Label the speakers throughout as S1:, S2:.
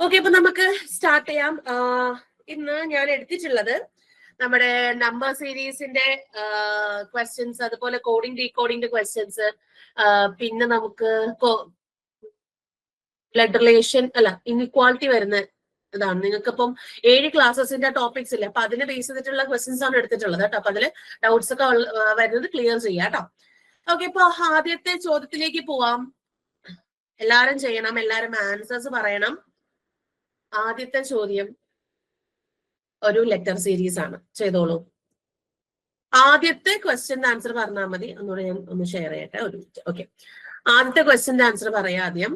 S1: Okay, അപ്പൊ നമുക്ക് start ചെയ്യാം. ഇന്ന് ഞാൻ എടുത്തിട്ടുള്ളത് നമ്മുടെ നമ്പർ സീരീസിന്റെ ക്വസ്റ്റ്യൻസ്, അതുപോലെ കോഡിംഗ് ഡീകോഡിംഗിന്റെ ക്വസ്റ്റ്യൻസ്, പിന്നെ നമുക്ക് ബ്ലഡ് റിലേഷൻ ഇൻഇക്വാളിറ്റി വരുന്ന ഇതാണ്. നിങ്ങൾക്കിപ്പം 7 ക്ലാസ്സസിന്റെ ടോപ്പിക്സ് ഇല്ല, അപ്പൊ അതിനെ ബേസ് ചെയ്തിട്ടുള്ള ക്വസ്റ്റ്യൻസ് ആണ് എടുത്തിട്ടുള്ളത് കേട്ടോ. അപ്പൊ അതില് ഡൗട്ട്സ് ഒക്കെ വരുന്നത് ക്ലിയർ ചെയ്യാം കേട്ടോ. ഓക്കെ, അപ്പൊ ആദ്യത്തെ ചോദ്യത്തിലേക്ക് പോവാം. എല്ലാരും ചെയ്യണം, എല്ലാരും ആൻസേഴ്സ് പറയണം. ആദ്യത്തെ ചോദ്യം ഒരു ലെറ്റർ സീരീസ് ആണ്, ചെയ്തോളൂ. ആദ്യത്തെ ക്വസ്റ്റ്യന്റെ ആൻസർ പറഞ്ഞാൽ മതി. ഒന്നുകൂടെ ഞാൻ ഒന്ന് ഷെയർ ചെയ്യട്ടെ, ഒരു മിനിറ്റ്. ഓക്കെ, ആദ്യത്തെ ക്വസ്റ്റ്യന്റെ ആൻസർ പറയാം ആദ്യം.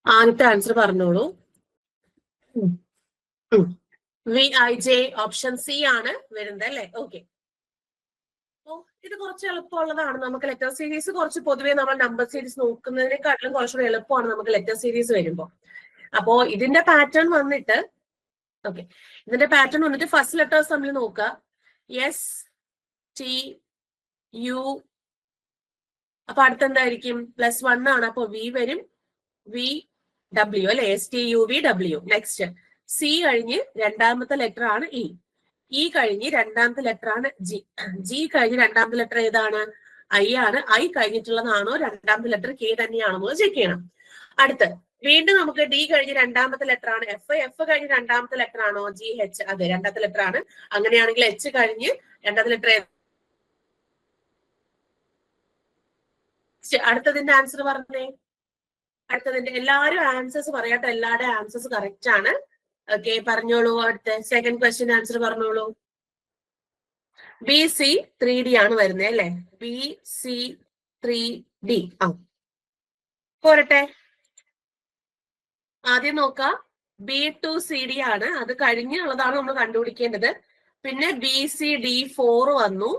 S1: ആദ്യത്തെ ആൻസർ പറഞ്ഞോളൂ. VIJ ഓപ്ഷൻ സി ആണ് വരുന്നത് അല്ലേ? ഓക്കെ, ഇത് കുറച്ച് എളുപ്പമുള്ളതാണ്. നമുക്ക് ലെറ്റർ സീരീസ് കുറച്ച് പൊതുവേ നമ്മൾ നമ്പർ സീരീസ് നോക്കുന്നതിനെക്കാട്ടിലും കുറച്ചുകൂടി എളുപ്പമാണ് നമുക്ക് ലെറ്റർ സീരീസ് വരുമ്പോൾ. അപ്പോ ഇതിന്റെ പാറ്റേൺ വന്നിട്ട് ഇതിന്റെ പാറ്റേൺ വന്നിട്ട് ഫസ്റ്റ് ലെറ്റേഴ്സ് തമ്മിൽ നോക്കുക. എസ് ടി യു, അപ്പൊ അടുത്തെന്തായിരിക്കും? +1 ആണ്. അപ്പൊ വി വരും, വി ഡബ്ല്യു അല്ലെ? STUV W. നെക്സ്റ്റ് സി കഴിഞ്ഞ് രണ്ടാമത്തെ ലെറ്റർ ആണ് ഇ കഴിഞ്ഞ് രണ്ടാമത്തെ ലെറ്റർ ആണ് ജി കഴിഞ്ഞ് രണ്ടാമത്തെ ലെറ്റർ ഏതാണ്? ഐ ആണ്. ഐ കഴിഞ്ഞിട്ടുള്ളതാണോ രണ്ടാമത്തെ ലെറ്റർ കെ തന്നെയാണോ ചെക്ക് ചെയ്യണം. അടുത്ത് വീണ്ടും നമുക്ക് ഡി കഴിഞ്ഞ് രണ്ടാമത്തെ ലെറ്റർ ആണ് എഫ് കഴിഞ്ഞ് രണ്ടാമത്തെ ലെറ്റർ ആണോ GH? അതെ, രണ്ടാമത്തെ ലെറ്റർ ആണ്. അങ്ങനെയാണെങ്കിൽ H കഴിഞ്ഞ് രണ്ടാമത്തെ ലെറ്റർ. അടുത്തതിന്റെ ആൻസർ പറഞ്ഞേ. അടുത്തതിന്റെ എല്ലാവരും ആൻസേഴ്സ് പറയാട്ടോ. എല്ലാവരുടെയും ആൻസേഴ്സ് കറക്റ്റ് ആണ്. ഓക്കെ, പറഞ്ഞോളൂ. അടുത്ത സെക്കൻഡ് ക്വസ്റ്റ്യൻ ആൻസർ പറഞ്ഞോളൂ. BC 3D ആണ് വരുന്നത് അല്ലെ? BC 3D. പോരട്ടെ. ആദ്യം നോക്കാം. B2CD ആണ്, അത് കഴിഞ്ഞുള്ളതാണ് നമ്മൾ കണ്ടുപിടിക്കേണ്ടത്. പിന്നെ BCD4 വന്നു.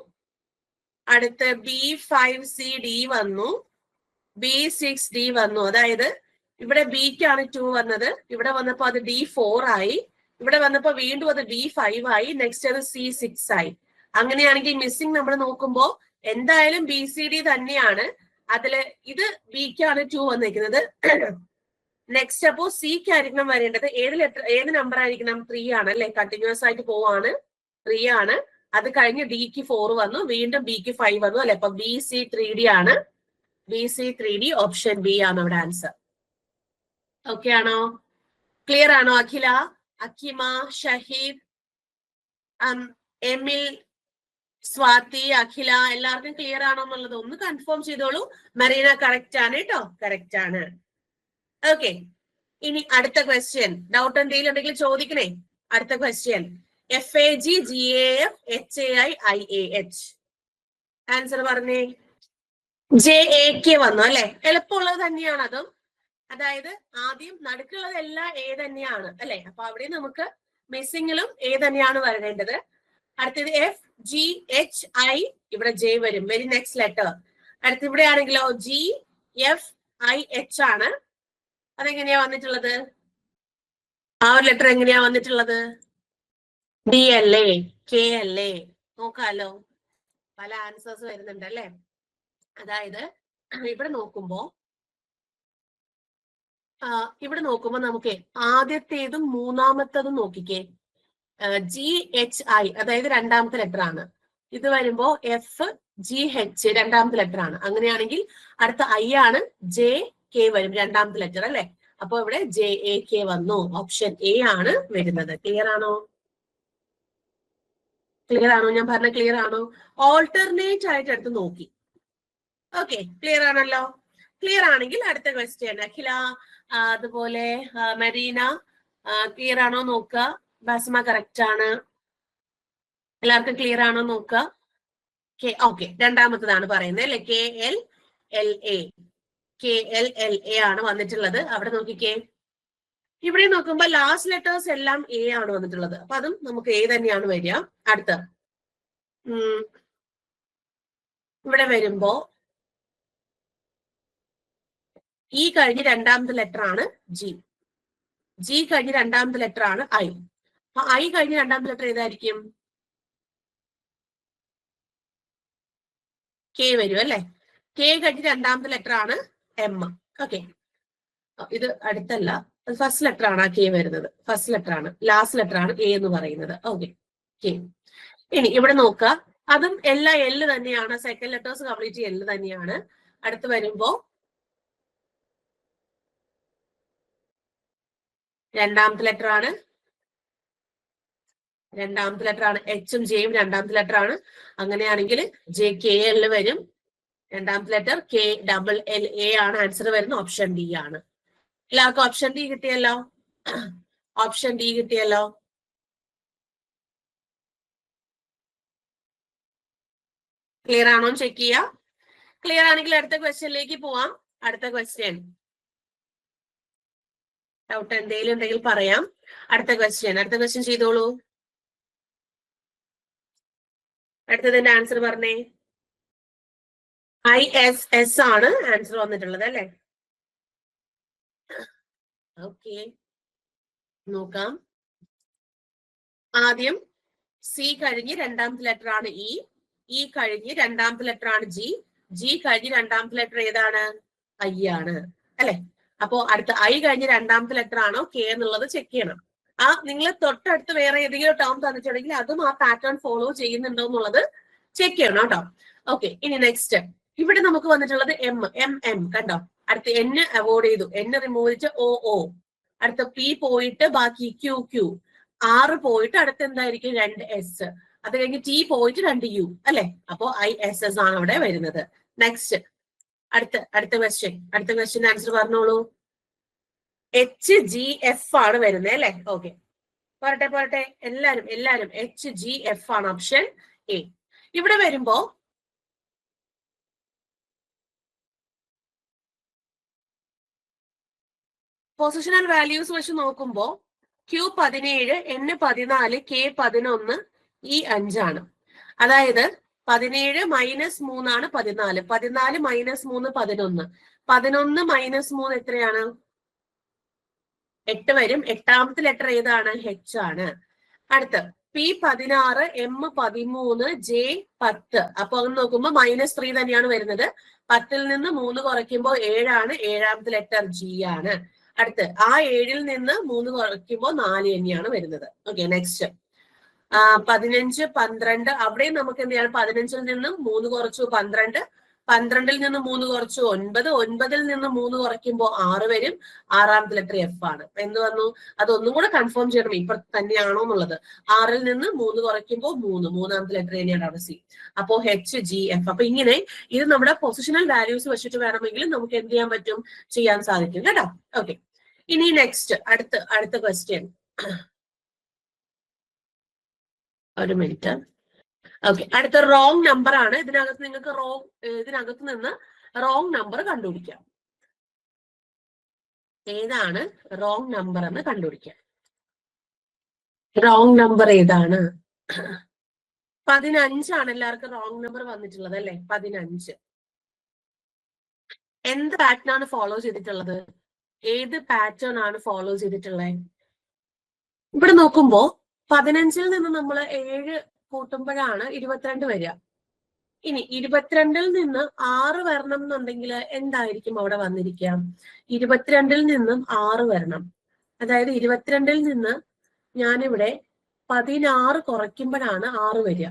S1: അടുത്ത് B5CD വന്നു, B6D വന്നു. അതായത് ഇവിടെ ബിക്കാണ് 2 വന്നത്, ഇവിടെ വന്നപ്പോ അത് D4 ആയി, ഇവിടെ വന്നപ്പോ വീണ്ടും അത് B5 ആയി, നെക്സ്റ്റ് അത് C6 ആയി. അങ്ങനെയാണെങ്കിൽ മിസ്സിംഗ് നമ്മൾ നോക്കുമ്പോ എന്തായാലും BCD തന്നെയാണ്. അതില് ഇത് ബിക്കാണ് 2 വന്നിരിക്കുന്നത്. നെക്സ്റ്റ് അപ്പോ സിക്ക് ആയിരിക്കണം വരേണ്ടത്. ഏത് നമ്പർ ആയിരിക്കണം? 3 ആണ് അല്ലെ? കണ്ടിന്യൂസ് ആയിട്ട് പോവാണ്, 3 ആണ്. അത് കഴിഞ്ഞ് ഡിക്ക് 4 വന്നു, വീണ്ടും ബിക്ക് 5 വന്നു അല്ലെ? അപ്പൊ BC3D ആണ്. BC3D ഓപ്ഷൻ ബി ആണ് അവിടെ ആൻസർ. ഓക്കെ ആണോ? ക്ലിയർ ആണോ? അഖില, അക്കിമ, ഷഹീദ്, എമിൽ, സ്വാതി, അഖില, എല്ലാവർക്കും ക്ലിയർ ആണോ എന്നുള്ളത് ഒന്ന് കൺഫേം ചെയ്തോളൂ. മരീന കറക്റ്റ് ആണ് കേട്ടോ, കറക്റ്റ് ആണ്. ഓക്കെ, ഇനി അടുത്ത ക്വസ്റ്റ്യൻ. ഡൗട്ട് എന്തെങ്കിലും ഉണ്ടെങ്കിൽ ചോദിക്കണേ. അടുത്ത question FAG GAF HAI IAH. Answer പറഞ്ഞേ. JAK വന്നു അല്ലെ? എളുപ്പമുള്ളത് തന്നെയാണ് അതും. അതായത് ആദ്യം നടുക്കുള്ളത് എല്ലാം A തന്നെയാണ് അല്ലെ? അപ്പൊ അവിടെ നമുക്ക് മിസ്സിങ്ങിലും A തന്നെയാണ് വരേണ്ടത്. അടുത്തത് FGHI, ഇവിടെ J വരും, വെരി നെക്സ്റ്റ് ലെറ്റർ. അടുത്ത് ഇവിടെ ആണെങ്കിലോ GFIH ആണ്. അതെങ്ങനെയാ വന്നിട്ടുള്ളത്? ആ ഒരു ലെറ്റർ എങ്ങനെയാ വന്നിട്ടുള്ളത്? DLA, KLA. നോക്കാലോ, പല ആൻസേഴ്സ് വരുന്നുണ്ട് അല്ലെ? അതായത് ഇവിടെ നോക്കുമ്പോ നമുക്ക് ആദ്യത്തേതും മൂന്നാമത്തതും നോക്കിക്കേ. GHI, അതായത് രണ്ടാമത്തെ ലെറ്റർ ആണ്. ഇത് വരുമ്പോ FGH രണ്ടാമത്തെ ലെറ്റർ ആണ്. അങ്ങനെയാണെങ്കിൽ അടുത്ത I ആണ്, JK വരും രണ്ടാമത്തെ ലെറ്റർ അല്ലെ? അപ്പൊ ഇവിടെ JAK വന്നു. ഓപ്ഷൻ A ആണ് വരുന്നത്. ക്ലിയർ ആണോ? ക്ലിയർ ആണോ? ഞാൻ പറഞ്ഞ ക്ലിയർ ആണോ? ഓൾട്ടർനേറ്റ് ആയിട്ട് എടുത്ത് നോക്കി. ഓക്കെ, ക്ലിയർ ആണല്ലോ? ക്ലിയർ ആണെങ്കിൽ അടുത്ത ക്വസ്റ്റ്യൻ. അഖില, അതുപോലെ മരീന, ക്ലിയർ ആണോ നോക്കുക. ബസ്മ കറക്റ്റ് ആണ്. എല്ലാവർക്കും ക്ലിയർ ആണോ നോക്കുക. ഓക്കെ, രണ്ടാമത്തതാണ് പറയുന്നത് അല്ലെ? KLLA ആണ് വന്നിട്ടുള്ളത്. അവിടെ നോക്കിക്കേ. ഇവിടെ നോക്കുമ്പോ ലാസ്റ്റ് ലെറ്റേഴ്സ് എല്ലാം A ആണ് വന്നിട്ടുള്ളത്. അപ്പൊ അതും നമുക്ക് A തന്നെയാണ് വരിക. അടുത്ത ഇവിടെ വരുമ്പോ E കഴിഞ്ഞ് രണ്ടാമത്തെ ലെറ്റർ ആണ് G കഴിഞ്ഞ് രണ്ടാമത്തെ ലെറ്റർ ആണ് I. അപ്പൊ I കഴിഞ്ഞ് രണ്ടാമത്തെ ലെറ്റർ ഏതായിരിക്കും? K വരും അല്ലെ? K കഴിഞ്ഞ് രണ്ടാമത്തെ ലെറ്റർ ആണ് M. ഓക്കെ, ഇത് അടുത്തല്ല, ഫസ്റ്റ് ലെറ്റർ ആണ് ആ കെ വരുന്നത്. ഫസ്റ്റ് ലെറ്റർ ആണ്, ലാസ്റ്റ് ലെറ്റർ ആണ് എ എന്ന് പറയുന്നത്. Okay, K. ഇനി ഇവിടെ നോക്കുക, അതും എല്ലാ എല്ല് തന്നെയാണ്. സെക്കൻഡ് ലെറ്റേഴ്സ് കംപ്ലീറ്റ് എല്ല് തന്നെയാണ്. അടുത്ത് വരുമ്പോ രണ്ടാമത്തെ ലെറ്റർ ആണ്. രണ്ടാമത്തെ ലെറ്റർ ആണ്. എച്ചും ജെയും രണ്ടാമത്തെ ലെറ്റർ ആണ്. അങ്ങനെയാണെങ്കിൽ ജെ കെ എൽ വരും. രണ്ടാമത്തെ letter K double L A ആണ്. ആൻസർ വരുന്ന ഓപ്ഷൻ ഡി ആണ്. എല്ലാവർക്കും ഓപ്ഷൻ ഡി കിട്ടിയല്ലോ? ഓപ്ഷൻ ഡി കിട്ടിയല്ലോ? ക്ലിയർ ആണോ ചെക്ക് ചെയ്യാം. ക്ലിയർ ആണെങ്കിൽ അടുത്ത ക്വസ്റ്റ്യനിലേക്ക് പോവാം. അടുത്ത ക്വസ്റ്റ്യൻ ഡൗട്ട് എന്തെങ്കിലും ഉണ്ടെങ്കിൽ പറയാം. അടുത്ത ക്വസ്റ്റ്യൻ ചെയ്തോളൂ. അടുത്തതിന്റെ ആൻസർ പറഞ്ഞേ. ISS ആണ് ആൻസർ വന്നിട്ടുള്ളത് അല്ലെ? ഓക്കെ, നോക്കാം. ആദ്യം സി കഴിഞ്ഞ് രണ്ടാമത്തെ ലെറ്റർ ആണ് ഇ കഴിഞ്ഞ് രണ്ടാമത്തെ ലെറ്റർ ആണ് ജി കഴിഞ്ഞ് രണ്ടാമത്തെ ലെറ്റർ ഏതാണ്? ഐ ആണ് അല്ലെ? അപ്പോ അടുത്ത ഐ കഴിഞ്ഞ് രണ്ടാമത്തെ ലെറ്റർ ആണോ കെ എന്നുള്ളത് ചെക്ക് ചെയ്യണം. നിങ്ങൾ തൊട്ടടുത്ത് വേറെ ഏതെങ്കിലും ടേം തന്നിട്ടുണ്ടെങ്കിൽ അതും ആ പാറ്റേൺ ഫോളോ ചെയ്യുന്നുണ്ടോ എന്നുള്ളത് ചെക്ക് ചെയ്യണം കേട്ടോ. ഓക്കെ, ഇനി നെക്സ്റ്റ് ഇവിടെ നമുക്ക് വന്നിട്ടുള്ളത് എം കണ്ടോ? അടുത്ത N അവോയ്ഡ് ചെയ്തു, N റിമൂവ് ചെയ്തിട്ട് O. അടുത്ത P പോയിട്ട് ബാക്കി Q. R പോയിട്ട് അടുത്ത് എന്തായിരിക്കും? 2 S. അത് കഴിഞ്ഞ് T പോയിട്ട് 2 U അല്ലെ? അപ്പോ ISS ആണ് അവിടെ വരുന്നത്. നെക്സ്റ്റ് അടുത്ത ക്വസ്റ്റ്യൻ ആൻസർ പറഞ്ഞോളൂ. HGF ആണ് വരുന്നത് അല്ലെ? ഓക്കെ, പോരട്ടെ എല്ലാരും HGF ആണ് ഓപ്ഷൻ എ. ഇവിടെ വരുമ്പോ പൊസിഷണൽ വാല്യൂസ് വെച്ച് നോക്കുമ്പോ Q 17, N 14, K 11, E 5 ആണ്. അതായത് 17 മൈനസ് 3 ആണ് 14, 14 മൈനസ് 3 11, 11 മൈനസ് 3 എത്രയാണ്? 8 വരും. എട്ടാമത്തെ ലെറ്റർ ഏതാണ്? H ആണ്. അടുത്ത് P 16, M 13, J 10. അപ്പൊ അങ്ങനെ നോക്കുമ്പോ -3 തന്നെയാണ് വരുന്നത്. 10ൽ നിന്ന് 3 കുറയ്ക്കുമ്പോൾ 7 ആണ്. ഏഴാമത്തെ ലെറ്റർ G ആണ്. അടുത്ത് ആ 7ൽ നിന്ന് 3 കുറയ്ക്കുമ്പോൾ 4 തന്നെയാണ് വരുന്നത്. Okay, next 15, 12. അവിടെയും നമുക്ക് എന്ത് ചെയ്യണം? 15ൽ നിന്നും 3 കുറച്ചു 12, 12ൽ നിന്ന് 3 കുറച്ചു 9, 9ൽ നിന്ന് 3 കുറയ്ക്കുമ്പോൾ 6 വരും. ആറാമത്തെ ലെറ്റർ F ആണ്. എന്ത് വന്നു? അതൊന്നും കൂടെ കൺഫേം ചെയ്യണം ഇപ്പൊ തന്നെയാണോ എന്നുള്ളത്. 6ൽ നിന്ന് 3 കുറയ്ക്കുമ്പോൾ 3, മൂന്നാമത്തെ ലെറ്റർ തന്നെയാണ് അവിടെ C. അപ്പോ HGF. അപ്പൊ ഇങ്ങനെ ഇത് നമ്മുടെ പൊസിഷണൽ വാല്യൂസ് വെച്ചിട്ട് വേണമെങ്കിൽ നമുക്ക് എന്ത് ചെയ്യാൻ പറ്റും? ചെയ്യാൻ സാധിക്കും കേട്ടോ. ഓക്കെ, ഇനി നെക്സ്റ്റ് അടുത്ത ക്വസ്റ്റ്യൻ. ഒരു മിനിറ്റ്. ഓക്കെ, അടുത്ത റോങ് നമ്പർ ആണ്. ഇതിനകത്ത് നിങ്ങൾക്ക് ഇതിനകത്ത് നിന്ന് റോങ് നമ്പർ കണ്ടുപിടിക്കാം. ഏതാണ് റോങ് നമ്പർ എന്ന് കണ്ടുപിടിക്കാം. റോങ് നമ്പർ ഏതാണ്? 15 ആണ് എല്ലാവർക്കും റോങ് നമ്പർ വന്നിട്ടുള്ളത് അല്ലെ? 15. എന്ത് പാറ്റേൺ ആണ് ഫോളോ ചെയ്തിട്ടുള്ളത്? ഏത് പാറ്റേൺ ആണ് ഫോളോ ചെയ്തിട്ടുള്ളത്? ഇവിടെ നോക്കുമ്പോ 15ൽ നിന്ന് നമ്മൾ 7 കൂട്ടുമ്പോഴാണ് 22 വരിക. ഇനി 22ൽ നിന്ന് 6 വരണം എന്നുണ്ടെങ്കിൽ എന്തായിരിക്കും അവിടെ വന്നിരിക്കുക? 22ൽ നിന്നും 6 വരണം. അതായത് 22ൽ നിന്ന് ഞാനിവിടെ 16 കുറയ്ക്കുമ്പോഴാണ് 6 വരിക.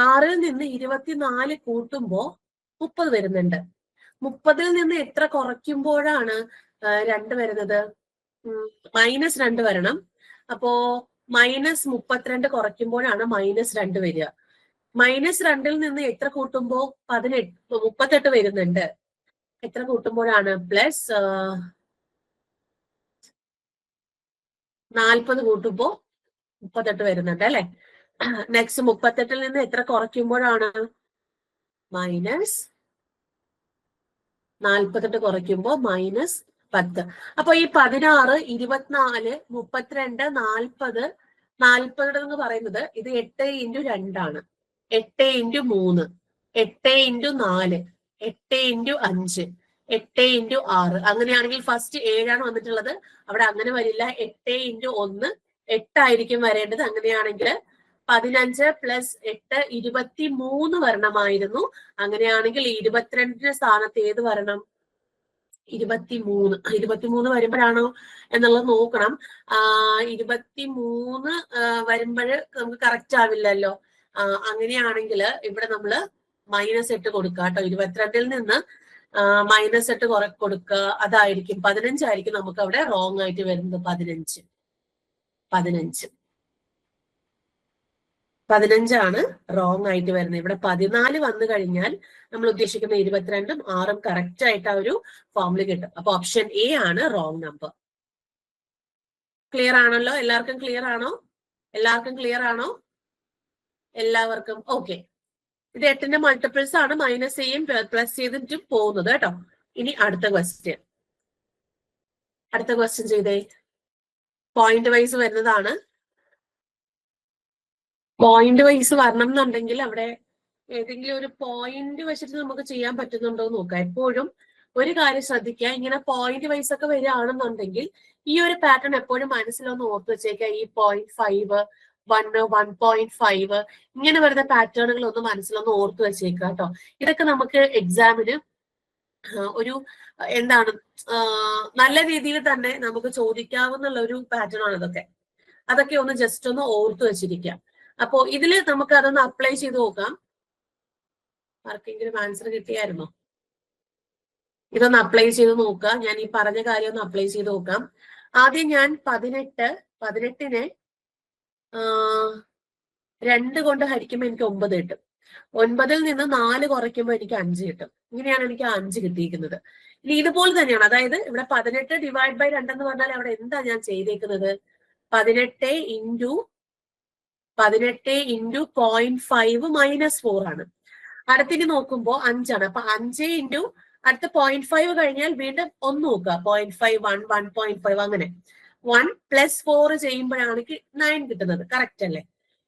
S1: 6ൽ നിന്ന് 24 കൂട്ടുമ്പോ 30 വരുന്നുണ്ട്. 30ൽ നിന്ന് എത്ര കുറയ്ക്കുമ്പോഴാണ് 2 വരുന്നത്? -2 വരണം. അപ്പോ -32 കുറയ്ക്കുമ്പോഴാണ് -2 വരിക. -2ൽ നിന്ന് എത്ര കൂട്ടുമ്പോ 38 വരുന്നുണ്ട്. എത്ര കൂട്ടുമ്പോഴാണ്? പ്ലസ് 40 കൂട്ടുമ്പോ 38 വരുന്നുണ്ട് അല്ലെ? നെക്സ്റ്റ് 38ൽ നിന്ന് എത്ര കുറയ്ക്കുമ്പോഴാണ്? -48 കുറയ്ക്കുമ്പോ -10. അപ്പൊ ഈ 16, 24, 32, 40, 40 എന്ന് പറയുന്നത് ഇത് 8 × 2 ആണ്. 8 × 3, 8 × 4, 8 × 5, 8 × 6. അങ്ങനെയാണെങ്കിൽ ഫസ്റ്റ് 7 ആണ് വന്നിട്ടുള്ളത്. അവിടെ അങ്ങനെ വരില്ല. 8 × 1, 8 ആയിരിക്കും വരേണ്ടത്. അങ്ങനെയാണെങ്കിൽ 15 + 8 23 വരണമായിരുന്നു. അങ്ങനെയാണെങ്കിൽ 22ന്റെ സ്ഥാനത്ത് ഏത് വരണം? 23 വരുമ്പോഴാണോ എന്നുള്ളത് നോക്കണം. 23 വരുമ്പോൾ നമുക്ക് കറക്റ്റ് ആവില്ലല്ലോ. അങ്ങനെയാണെങ്കിൽ ഇവിടെ നമ്മള് -8 കൊടുക്കുക കേട്ടോ. 22-ൽ നിന്ന് -8 കൊടുക്കുക. അതായിരിക്കും 15 ആയിരിക്കും നമുക്ക് അവിടെ റോങ് ആയിട്ട് വരുന്നത്. 15 റോങ് ആയിട്ട് വരുന്നത്. ഇവിടെ 14 വന്നു കഴിഞ്ഞാൽ നമ്മൾ ഉദ്ദേശിക്കുന്ന 22-ഉം 6-ഉം കറക്റ്റ് ആയിട്ട് ആ ഒരു ഫോമിൽ കിട്ടും. അപ്പൊ ഓപ്ഷൻ എ ആണ് റോങ് നമ്പർ. ക്ലിയർ ആണല്ലോ? എല്ലാവർക്കും ക്ലിയർ ആണോ? എല്ലാവർക്കും ഓക്കെ. ഇത് 8-ന്റെ മൾട്ടിപ്പിൾസ് ആണ്. -aയും പ്ലസ് ചെയ്തിട്ടും പോകുന്നത് കേട്ടോ. ഇനി അടുത്ത ക്വസ്റ്റ്യൻ ചെയ്തേ. പോയിന്റ് വൈസ് വരുന്നതാണ്. പോയിന്റ് വൈസ് വരണം എന്നുണ്ടെങ്കിൽ അവിടെ ഏതെങ്കിലും ഒരു പോയിന്റ് വെച്ചിട്ട് നമുക്ക് ചെയ്യാൻ പറ്റുന്നുണ്ടോ എന്ന് നോക്കാം. എപ്പോഴും ഒരു കാര്യം ശ്രദ്ധിക്കുക, ഇങ്ങനെ പോയിന്റ് വൈസ് ഒക്കെ വരികയാണെന്നുണ്ടെങ്കിൽ ഈ ഒരു പാറ്റേൺ എപ്പോഴും മനസ്സിലൊന്ന് ഓർത്ത് വെച്ചേക്കുക. ഈ 0.5, 1, 1.5 ഇങ്ങനെ വരുന്ന പാറ്റേണുകൾ ഒന്ന് മനസ്സിലൊന്ന് ഓർത്ത് വെച്ചേക്കുക കേട്ടോ. ഇതൊക്കെ നമുക്ക് എക്സാമിന് ഒരു എന്താണ് നല്ല രീതിയിൽ തന്നെ നമുക്ക് ചോദിക്കാവുന്ന ഒരു പാറ്റേൺ ആണ് ഇതൊക്കെ. അതൊക്കെ ഒന്ന് ജസ്റ്റ് ഒന്ന് ഓർത്ത് വെച്ചിരിക്കാം. അപ്പോ ഇതില് നമുക്ക് അതൊന്ന് അപ്ലൈ ചെയ്ത് നോക്കാം. ആർക്കെങ്കിലും ആൻസർ കിട്ടിയായിരുന്നോ? ഇതൊന്ന് അപ്ലൈ ചെയ്ത് നോക്കുക. ഞാൻ ഈ പറഞ്ഞ കാര്യം ഒന്ന് അപ്ലൈ ചെയ്ത് നോക്കാം. ആദ്യം ഞാൻ 18-നെ 2 കൊണ്ട് ഹരിക്കുമ്പോൾ എനിക്ക് 9 കിട്ടും. 9-ൽ നിന്ന് 4 കുറയ്ക്കുമ്പോൾ എനിക്ക് 5 കിട്ടും. ഇങ്ങനെയാണ് എനിക്ക് 5 കിട്ടിയിരിക്കുന്നത്. ഇനി ഇതുപോലെ തന്നെയാണ്. അതായത് ഇവിടെ 18 ഡിവൈഡ് ബൈ 2 എന്ന് പറഞ്ഞാൽ അവിടെ എന്താ ഞാൻ ചെയ്തേക്കുന്നത്? 18 ഇൻറ്റു 0.5 - 4 ആണ്. അടുത്തിന് നോക്കുമ്പോൾ 5 ആണ്. അപ്പൊ 5 ഇൻറ്റു അടുത്ത 0.5 കഴിഞ്ഞാൽ വീണ്ടും 1 നോക്കുക. 0.5, 1, 1.5 അങ്ങനെ 1 + 4 ചെയ്യുമ്പോഴാണ് 9 കിട്ടുന്നത്. കറക്റ്റ് അല്ലേ?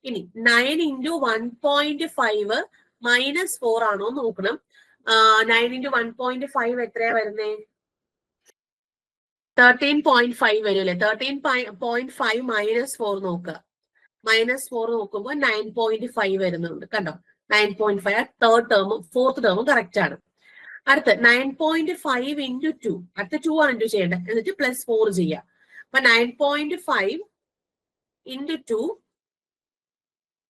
S1: ഇനി 9 ഇൻറ്റു 1.5 - 4 ആണോ നോക്കണം. 9 ഇൻറ്റു 1.5 എത്രയാ വരുന്നേ? 13.5 വരും. 13.5 - 4 നോക്കുക. -4 നോക്കുമ്പോൾ 9.5 വരുന്നുണ്ട്. കണ്ടോ? 9.5 തേർഡ് ടേമും ഫോർത്ത് ടേമും കറക്റ്റ് ആണ്. അടുത്ത് 9.5 ഇൻറ്റു 2. അടുത്ത 2 ആണ് ഇൻറ്റു ചെയ്യേണ്ടത്. എന്നിട്ട് +4 ചെയ്യാം. അപ്പൊ 9.5 ഇൻറ്റു 2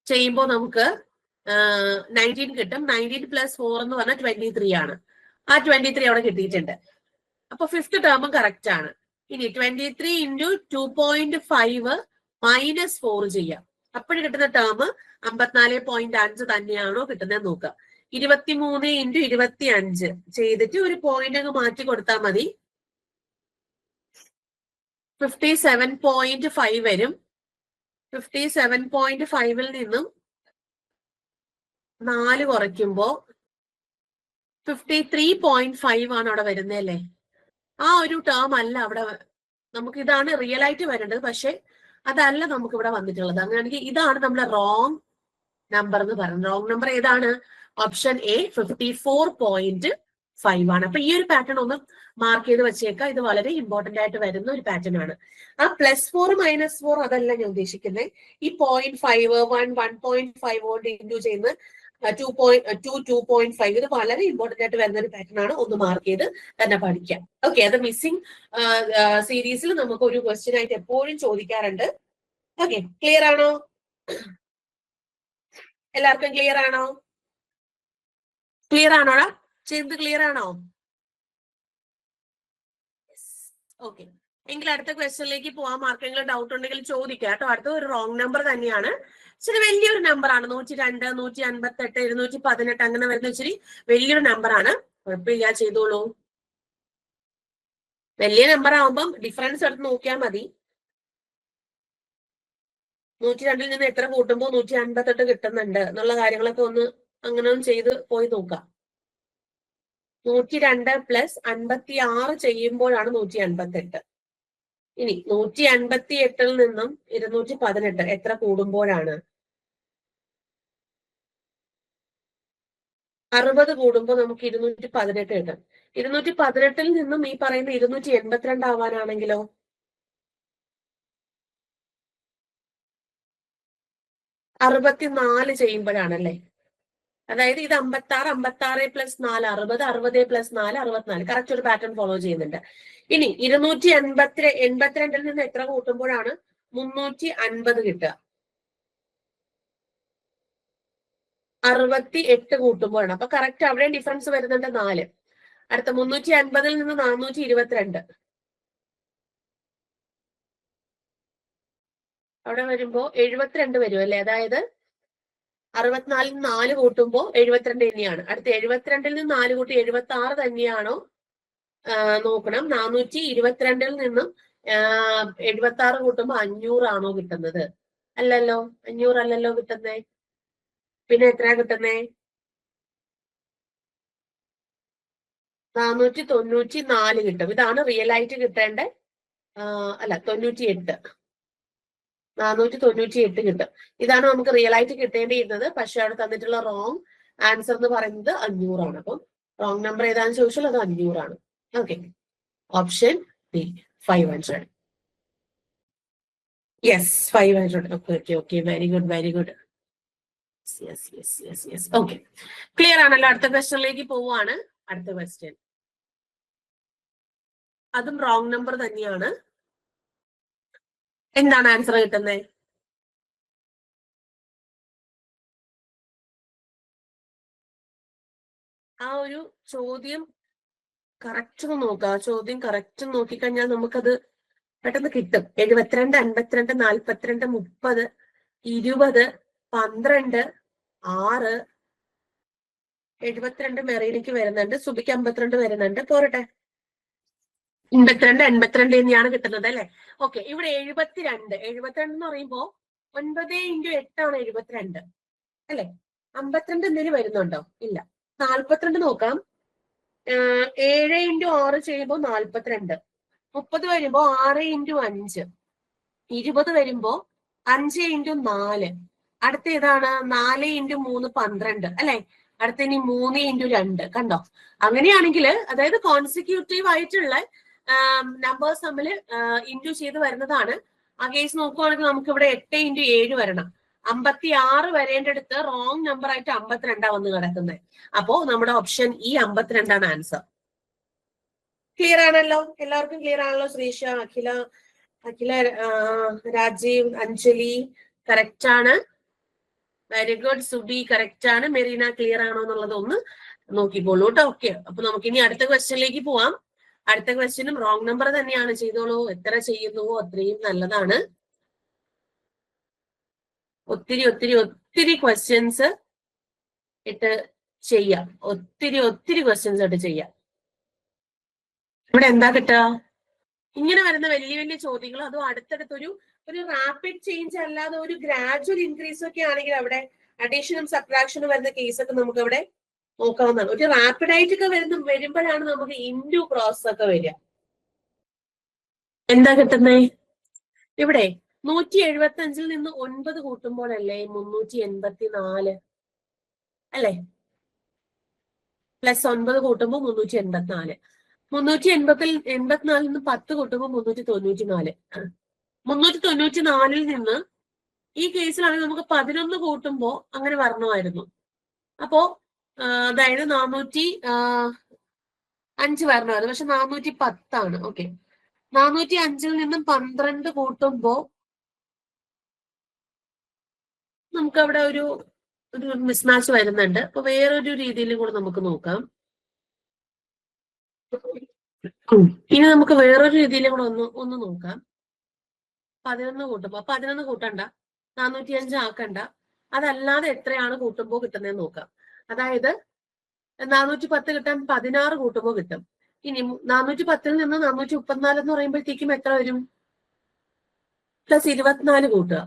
S1: ചെയ്യുമ്പോൾ നമുക്ക് 19 കിട്ടും. 19 + 4 എന്ന് പറഞ്ഞാൽ 23 ആണ്. ആ 23 അവിടെ കിട്ടിയിട്ടുണ്ട്. അപ്പൊ ഫിഫ്ത് ടേമും കറക്റ്റ് ആണ്. ഇനി 23 ഇൻറ്റു 2.5 - 4 ചെയ്യാം. അപ്പോഴും കിട്ടുന്ന ടേം 54.5 തന്നെയാണോ കിട്ടുന്നത് നോക്കുക. 23 ഇൻറ്റു 25 ചെയ്തിട്ട് ഒരു പോയിന്റ് അങ്ങ് മാറ്റി കൊടുത്താൽ മതി. 57.5 വരും. 57.5-ൽ നിന്നും 4 കുറയ്ക്കുമ്പോ 53.5 ആണ് അവിടെ വരുന്നത് അല്ലേ? ആ ഒരു ടേം അല്ല അവിടെ. നമുക്ക് ഇതാണ് റിയൽ ആയിട്ട് വരേണ്ടത്. പക്ഷെ അതല്ല നമുക്ക് ഇവിടെ വന്നിട്ടുള്ളത്. അങ്ങനെയാണെങ്കിൽ ഇതാണ് നമ്മുടെ റോങ് നമ്പർ എന്ന് പറയുന്നത്. റോങ് നമ്പർ ഏതാണ്? ഓപ്ഷൻ എ 54.5 ആണ്. അപ്പൊ ഈ ഒരു പാറ്റേൺ ഒന്ന് മാർക്ക് ചെയ്ത് വെച്ചേക്കാം. ഇത് വളരെ ഇമ്പോർട്ടന്റ് ആയിട്ട് വരുന്ന ഒരു പാറ്റേൺ ആണ്. ആ +4 - 4 അതല്ല ഞാൻ ഉദ്ദേശിക്കുന്നത്. ഈ 0.5, 1, 1.5 കൊണ്ട് ഇൻറ്റു ചെയ്യുന്ന 2.5 ഇത് വളരെ ഇമ്പോർട്ടന്റ് ആയിട്ട് വരുന്ന ഒരു പാറ്റേൺ ആണ്. ഒന്ന് മാർക്ക് ചെയ്ത് തന്നെ പഠിക്കാം. ഓക്കെ, അത് മിസ്സിംഗ് സീരീസിൽ നമുക്ക് ഒരു ക്വസ്റ്റ്യൻ ആയിട്ട് എപ്പോഴും ചോദിക്കാറുണ്ട്. ഓക്കെ, ക്ലിയർ ആണോ? എല്ലാവർക്കും ക്ലിയർ ആണോ? ക്ലിയർ ആണോടാ? ചെയ്ത് ക്ലിയർ ആണോ? ഓക്കെ, എങ്കിൽ അടുത്ത ക്വസ്റ്റ്യനിലേക്ക് പോവാം. ആർക്കെങ്കിലും ഡൗട്ട് ഉണ്ടെങ്കിൽ ചോദിക്കാം കേട്ടോ. അടുത്ത ഒരു റോങ് നമ്പർ തന്നെയാണ്. ഇച്ചിരി വലിയൊരു നമ്പർ ആണ്. 102, 158, 218 അങ്ങനെ വരുന്ന ഇച്ചിരി വലിയൊരു നമ്പർ ആണ്. കുഴപ്പമില്ല, ചെയ്തോളൂ. വലിയ നമ്പർ ആവുമ്പം ഡിഫറൻസ് എടുത്ത് നോക്കിയാൽ മതി. 102-ൽ നിന്ന് എത്ര കൂട്ടുമ്പോൾ 158 കിട്ടുന്നുണ്ട് എന്നുള്ള കാര്യങ്ങളൊക്കെ ഒന്ന് അങ്ങനെ ഒന്ന് ചെയ്ത് പോയി നോക്കാം. 102 + 56 ചെയ്യുമ്പോഴാണ് 188. ഇനി 158-ൽ നിന്നും 218 എത്ര കൂടുമ്പോഴാണ്? 60 കൂടുമ്പോൾ നമുക്ക് 218 കിട്ടും. 218-ൽ നിന്നും ഈ പറയുന്ന 282 ആവാനാണെങ്കിലോ? 64 ചെയ്യുമ്പോഴാണല്ലേ? അതായത് ഇത് 56, 56 പ്ലസ് 4 60, 60 പ്ലസ് 4 64. കറക്റ്റ് ഒരു പാറ്റേൺ ഫോളോ ചെയ്യുന്നുണ്ട്. ഇനി 282 നിന്ന് എത്ര കൂട്ടുമ്പോഴാണ് 350 കിട്ടുക? 68 കൂട്ടുമ്പോഴാണ്. അപ്പൊ കറക്റ്റ് അവിടെ ഡിഫറൻസ് വരുന്നുണ്ട് 4. അടുത്ത 350 നിന്ന് 422 അവിടെ വരുമ്പോ 72 വരും അല്ലെ? അതായത് 64 4 കൂട്ടുമ്പോ 72 തന്നെയാണ്. അടുത്ത 72 നിന്ന് 4 കൂട്ടി 76 തന്നെയാണോ നോക്കണം. 422 നിന്നും 76 കൂട്ടുമ്പോ 500 ആണോ കിട്ടുന്നത്? അല്ലല്ലോ, 500 അല്ലല്ലോ കിട്ടുന്നേ. പിന്നെ എത്രയാ കിട്ടുന്നേ? 494 കിട്ടും. ഇതാണ് റിയൽ ആയിട്ട് കിട്ടേണ്ട. അല്ല, 98. 498 കിട്ടും. ഇതാണ് നമുക്ക് റിയൽ ആയിട്ട് കിട്ടേണ്ടിയിരുന്നത്. പക്ഷെ അവിടെ തന്നിട്ടുള്ള റോങ് ആൻസർ എന്ന് പറയുന്നത് 500 ആണ്. അപ്പം റോങ് നമ്പർ ഏതാണെന്ന് ചോദിച്ചാൽ അത് 500 ആണ്. Okay, option B 500. Yes, 500. Okay, very good, very good. Yes. Okay, clear ആണല്ലോ. അടുത്ത ക്വസ്റ്റ്യനിലേക്ക് പോവാണ്. അടുത്ത ക്വസ്റ്റ്യൻ അതും റോങ് നമ്പർ തന്നെയാണ്. എന്താണ് ആൻസർ കിട്ടുന്നത്? ആ ഒരു ചോദ്യം കറക്റ്റ് ഒന്ന് നോക്കുക. ചോദ്യം കറക്റ്റ് നോക്കിക്കഴിഞ്ഞാൽ നമുക്കത് പെട്ടെന്ന് കിട്ടും. 72, 52, 42, 30, 20, 12, 6, 72 മെറീനയ്ക്ക് വരുന്നുണ്ട്, സുബിക്ക് 52 വരുന്നുണ്ട്. പോരട്ടെ, 82, 82 തന്നെയാണ് കിട്ടുന്നത് അല്ലെ? ഓക്കെ, ഇവിടെ 72 എന്ന് പറയുമ്പോ 9 × 8 ആണ് 72 അല്ലെ? 52 എന്തെങ്കിലും വരുന്നുണ്ടോ? ഇല്ല. 42 നോക്കാം. 7 × 6 ചെയ്യുമ്പോൾ 42. 30 വരുമ്പോ 6 × 5. 20 വരുമ്പോ 5 × 4. അടുത്ത ഏതാണ്? 4 × 3 12 അല്ലെ? അടുത്ത ഇനി 3 × 2. കണ്ടോ? അങ്ങനെയാണെങ്കിൽ അതായത് കോൺസിക്യൂട്ടീവ് ആയിട്ടുള്ള നമ്പേഴ്സ് തമ്മിൽ ഇൻറ്റു ചെയ്ത് വരുന്നതാണ്. ആ കേസ് നോക്കുവാണെങ്കിൽ നമുക്ക് ഇവിടെ 8 × 7 വരണം. 56 വരേണ്ടടുത്ത് റോങ് നമ്പർ ആയിട്ട് 52 വന്ന് കിടക്കുന്നത്. അപ്പോ നമ്മുടെ ഓപ്ഷൻ ഈ 52 ആൻസർ. ക്ലിയർ ആണല്ലോ? എല്ലാവർക്കും ക്ലിയർ ആണല്ലോ? ശ്രീഷ, അഖില, രാജീവ്, അഞ്ജലി കറക്റ്റ് ആണ്. Very good. സുബി കറക്റ്റ് ആണ്. മെറീന ക്ലിയർ ആണോ എന്നുള്ളത് ഒന്ന് നോക്കിക്കോളൂ കേട്ടോ. ഓക്കെ, അപ്പൊ നമുക്ക് ഇനി അടുത്ത ക്വസ്റ്റ്യനിലേക്ക് പോവാം. അടുത്ത ക്വസ്റ്റ്യനും റോങ് നമ്പർ തന്നെയാണ്. ചെയ്തോളൂ. എത്ര ചെയ്യുന്നുവോ അത്രയും നല്ലതാണ്. ഒത്തിരി ക്വസ്റ്റ്യൻസ് ഇട്ട് ചെയ്യാം. ഒത്തിരി ക്വസ്റ്റ്യൻസ് ഇട്ട് ചെയ്യാം. ഇവിടെ എന്താ കിട്ടുക? ഇങ്ങനെ വരുന്ന വലിയ ചോദ്യങ്ങൾ, അതും അടുത്തടുത്തൊരു റാപ്പിഡ് ചേഞ്ച് അല്ലാതെ ഒരു ഗ്രാജുവൽ ഇൻക്രീസ് ഒക്കെ ആണെങ്കിൽ അവിടെ അഡീഷനും സബ്ട്രാക്ഷനും വരുന്ന കേസൊക്കെ നമുക്ക് അവിടെ നോക്കാവുന്നതാണ്. ഒരു റാപ്പിഡ് ആയിട്ടൊക്കെ വരുമ്പോഴാണ് നമുക്ക് ഇൻഡു ക്രോസ് ഒക്കെ വരിക. എന്താ കിട്ടുന്നേ? ഇവിടെ 175 നിന്ന് 9 കൂട്ടുമ്പോഴല്ലേ 384 അല്ലെ? പ്ലസ് 9 കൂട്ടുമ്പോൾ 384. 384 നിന്ന് 10 കൂട്ടുമ്പോൾ 394. 394 നിന്ന് ഈ കേസിലാണെങ്കിൽ നമുക്ക് 11 കൂട്ടുമ്പോ അങ്ങനെ വരണമായിരുന്നു. അപ്പോ അതായത് 405 വരണമായിരുന്നു. പക്ഷെ 410 ആണ്. ഓക്കെ, 405 നിന്നും 12 കൂട്ടുമ്പോ നമുക്ക് അവിടെ ഒരു മിസ്മാച്ച് വരുന്നുണ്ട്. അപ്പൊ വേറൊരു രീതിയിൽ കൂടെ നമുക്ക് നോക്കാം. ഇനി നമുക്ക് വേറൊരു രീതിയിൽ കൂടെ ഒന്ന് നോക്കാം. 11 കൂട്ടുമ്പോ 11 കൂട്ടണ്ട, 405 ആക്കണ്ട. അതല്ലാതെ എത്രയാണ് കൂട്ടുമ്പോ കിട്ടുന്നതെന്ന് നോക്കാം. അതായത് 410 കിട്ടാൻ 16 കൂട്ടുമ്പോ കിട്ടും. ഇനി 410 നിന്ന് 434 എന്ന് പറയുമ്പോഴത്തേക്കും എത്ര വരും? പ്ലസ് 24 കൂട്ടുക.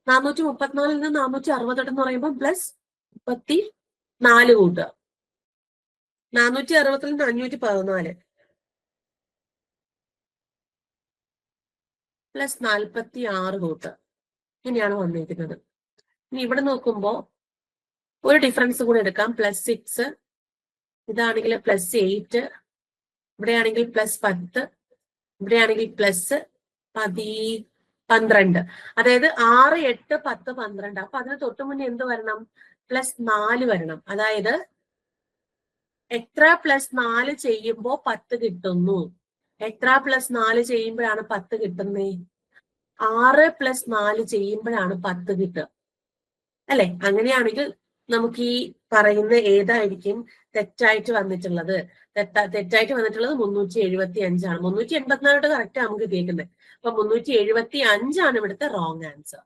S1: 434 നിന്ന് 468 എന്ന് പറയുമ്പോൾ പ്ലസ് 34 കൂട്ടുക. 460 നിന്ന് 514 പ്ലസ് 46 കൂട്ടുക. ഇങ്ങനെയാണ് വന്നിരിക്കുന്നത്. ഇനി ഇവിടെ നോക്കുമ്പോ ഒരു ഡിഫറൻസ് കൂടെ എടുക്കാം. പ്ലസ് 6, ഇതാണെങ്കിൽ പ്ലസ് 8, ഇവിടെയാണെങ്കിൽ പ്ലസ് 10, ഇവിടെയാണെങ്കിൽ പ്ലസ് 12. അതായത് 6, 8, 10, 12. അപ്പൊ അതിന് തൊട്ട് മുന്നേ എന്ത് വരണം? +4 വരണം. അതായത് എത്ര +4 ചെയ്യുമ്പോ 10 കിട്ടുന്നു? എത്ര +4 ചെയ്യുമ്പോഴാണ് 10 കിട്ടുന്നേ? 6 + 4 ചെയ്യുമ്പോഴാണ് 10 കിട്ടുക അല്ലെ? അങ്ങനെയാണെങ്കിൽ നമുക്ക് ഈ പറയുന്ന ഏതായിരിക്കും തെറ്റായിട്ട് വന്നിട്ടുള്ളത്? തെറ്റായിട്ട് വന്നിട്ടുള്ളത് 375 ആണ്. 384 കറക്റ്റ് നമുക്ക് കേൾക്കുന്നത്. അപ്പൊ 375 ആണ് ഇവിടുത്തെ റോങ് ആൻസർ.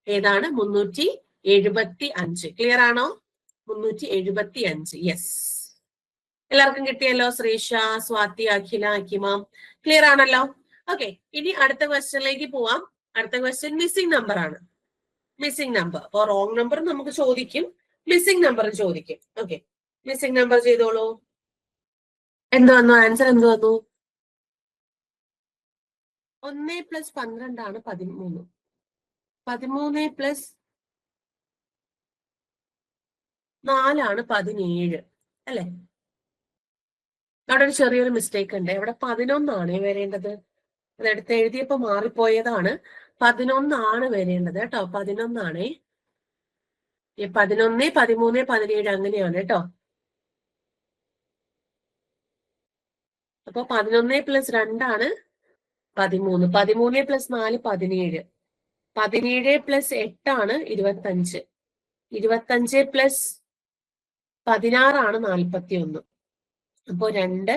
S1: ഏതാണ്? 375. ക്ലിയർ ആണോ? 375. യെസ്, എല്ലാവർക്കും കിട്ടിയല്ലോ? ശ്രീഷ, സ്വാതി, അഖില, അഖിമ, ക്ലിയർ ആണല്ലോ? ഓക്കെ, ഇനി അടുത്ത ക്വസ്റ്റ്യനിലേക്ക് പോവാം. അടുത്ത ക്വസ്റ്റ്യൻ മിസ്സിംഗ് നമ്പർ ആണ്. Missing number. അപ്പൊ റോങ് നമ്പർ നമുക്ക് ചോദിക്കും, മിസ്സിംഗ് നമ്പർ ചോദിക്കും. ഓക്കെ, മിസ്സിംഗ് നമ്പർ ചെയ്തോളൂ. എന്ത് വന്നു? ആൻസർ എന്ത് വന്നു? 1 + 12 ആണ് 13. 13 + 4 ആണ് 17 അല്ലെ? അവിടെ ഒരു ചെറിയൊരു മിസ്റ്റേക്ക് ഉണ്ട്. ഇവിടെ 11 ആണ് വരേണ്ടത്. അതെടുത്ത് എഴുതിയപ്പോ മാറിപ്പോയതാണ്. 11 ആണ് വരേണ്ടത് കേട്ടോ. 11 ആണേ. 11, 13, 17 അങ്ങനെയാണ് കേട്ടോ. അപ്പൊ 11 + 2 ആണ് 13. 13 + 4 17. 17 + 8 ആണ് 25. 25 + 16 ആണ് 41. അപ്പൊ 2,